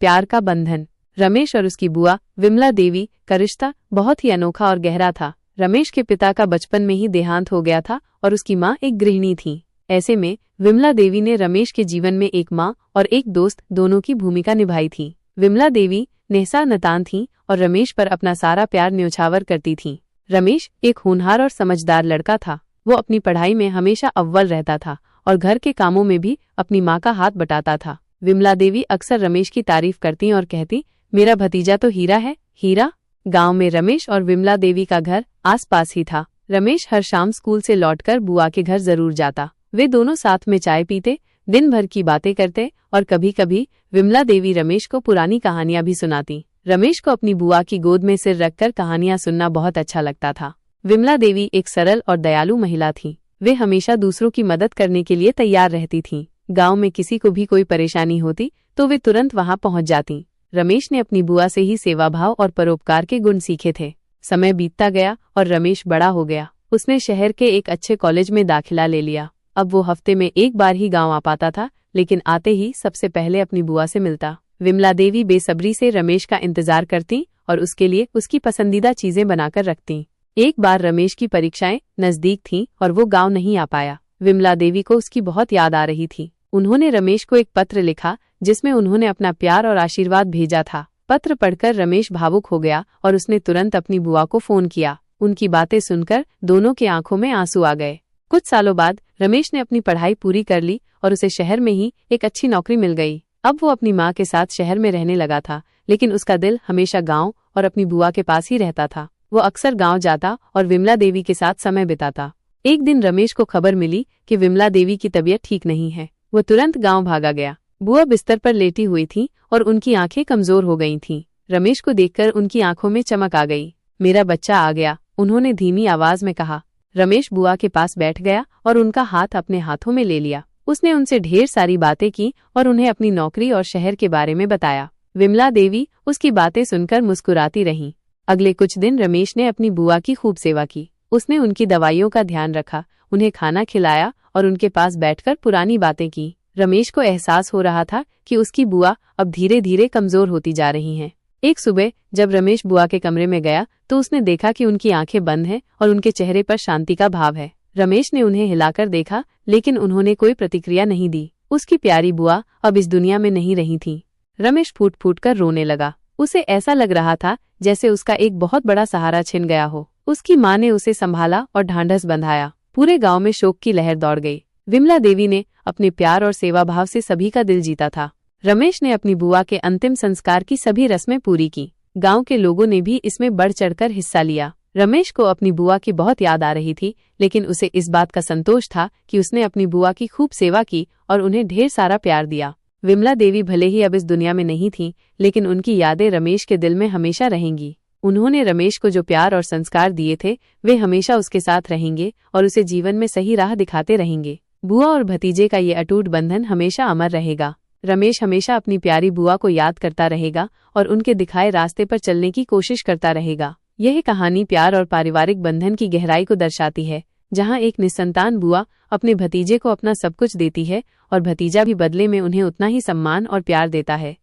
प्यार का बंधन। रमेश और उसकी बुआ विमला देवी का रिश्ता बहुत ही अनोखा और गहरा था। रमेश के पिता का बचपन में ही देहांत हो गया था और उसकी माँ एक गृहिणी थी। ऐसे में विमला देवी ने रमेश के जीवन में एक माँ और एक दोस्त दोनों की भूमिका निभाई थी। विमला देवी नेहसा नतान थीं और रमेश पर अपना सारा प्यार न्योछावर करती थीं। रमेश एक होनहार और समझदार लड़का था। वो अपनी पढ़ाई में हमेशा अव्वल रहता था और घर के कामों में भी अपनी माँ का हाथ बटाता था। विमला देवी अक्सर रमेश की तारीफ करती और कहती, मेरा भतीजा तो हीरा है, हीरा। गांव में रमेश और विमला देवी का घर आसपास ही था। रमेश हर शाम स्कूल से लौटकर बुआ के घर जरूर जाता। वे दोनों साथ में चाय पीते, दिन भर की बातें करते और कभी कभी विमला देवी रमेश को पुरानी कहानियां भी सुनाती। रमेश को अपनी बुआ की गोद में सिर रखकर कहानियां सुनना बहुत अच्छा लगता था। विमला देवी एक सरल और दयालु महिला थी। वे हमेशा दूसरों की मदद करने के लिए तैयार रहती थीं। गांव में किसी को भी कोई परेशानी होती तो वे तुरंत वहां पहुंच जाती। रमेश ने अपनी बुआ से ही सेवाभाव और परोपकार के गुण सीखे थे। समय बीतता गया और रमेश बड़ा हो गया। उसने शहर के एक अच्छे कॉलेज में दाखिला ले लिया। अब वो हफ्ते में एक बार ही गांव आ पाता था, लेकिन आते ही सबसे पहले अपनी बुआ से मिलता। विमला देवी बेसब्री से रमेश का इंतजार करती और उसके लिए उसकी पसंदीदा चीजें बनाकर रखती। एक बार रमेश की परीक्षाएं नजदीक थीं और वो गांव नहीं आ पाया। विमला देवी को उसकी बहुत याद आ रही थी। उन्होंने रमेश को एक पत्र लिखा जिसमें उन्होंने अपना प्यार और आशीर्वाद भेजा था। पत्र पढ़कर रमेश भावुक हो गया और उसने तुरंत अपनी बुआ को फोन किया। उनकी बातें सुनकर दोनों की आंखों में आंसू आ गए। कुछ सालों बाद रमेश ने अपनी पढ़ाई पूरी कर ली और उसे शहर में ही एक अच्छी नौकरी मिल गई। अब वो अपनी माँ के साथ शहर में रहने लगा था, लेकिन उसका दिल हमेशा गांव और अपनी बुआ के पास ही रहता था। वो अक्सर गांव जाता और विमला देवी के साथ समय बिताता। एक दिन रमेश को खबर मिली कि विमला देवी की तबीयत ठीक नहीं है। वो तुरंत गांव भागा गया। बुआ बिस्तर पर लेटी हुई थी और उनकी आंखें कमजोर हो गई थीं। रमेश को देखकर उनकी आंखों में चमक आ गई। मेरा बच्चा आ गया, उन्होंने धीमी आवाज में कहा। रमेश बुआ के पास बैठ गया और उनका हाथ अपने हाथों में ले लिया। उसने उनसे ढेर सारी बातें की और उन्हें अपनी नौकरी और शहर के बारे में बताया। विमला देवी उसकी बातें सुनकर मुस्कुराती रहीं। अगले कुछ दिन रमेश ने अपनी बुआ की खूब सेवा की। उसने उनकी दवाइयों का ध्यान रखा, उन्हें खाना खिलाया और उनके पास बैठकर पुरानी बातें की। रमेश को एहसास हो रहा था कि उसकी बुआ अब धीरे धीरे कमजोर होती जा रही हैं। एक सुबह जब रमेश बुआ के कमरे में गया तो उसने देखा कि उनकी आंखें बंद हैं और उनके चेहरे पर शांति का भाव है। रमेश ने उन्हें हिलाकर देखा, लेकिन उन्होंने कोई प्रतिक्रिया नहीं दी। उसकी प्यारी बुआ अब इस दुनिया में नहीं रही थी। रमेश फूट फूट कर रोने लगा। उसे ऐसा लग रहा था जैसे उसका एक बहुत बड़ा सहारा छिन गया हो। उसकी माँ ने उसे संभाला और ढांढस बंधाया। पूरे गांव में शोक की लहर दौड़ गई। विमला देवी ने अपने प्यार और सेवा भाव से सभी का दिल जीता था। रमेश ने अपनी बुआ के अंतिम संस्कार की सभी रस्में पूरी की। गांव के लोगों ने भी इसमें बढ़ चढ़कर हिस्सा लिया। रमेश को अपनी बुआ की बहुत याद आ रही थी, लेकिन उसे इस बात का संतोष था कि उसने अपनी बुआ की खूब सेवा की और उन्हें ढेर सारा प्यार दिया। विमला देवी भले ही अब इस दुनिया में नहीं थीं, लेकिन उनकी यादें रमेश के दिल में हमेशा रहेंगी। उन्होंने रमेश को जो प्यार और संस्कार दिए थे, वे हमेशा उसके साथ रहेंगे और उसे जीवन में सही राह दिखाते रहेंगे। बुआ और भतीजे का ये अटूट बंधन हमेशा अमर रहेगा। रमेश हमेशा अपनी प्यारी बुआ को याद करता रहेगा और उनके दिखाए रास्ते पर चलने की कोशिश करता रहेगा। यह कहानी प्यार और पारिवारिक बंधन की गहराई को दर्शाती है, जहां एक निसंतान बुआ अपने भतीजे को अपना सब कुछ देती है और भतीजा भी बदले में उन्हें उतना ही सम्मान और प्यार देता है।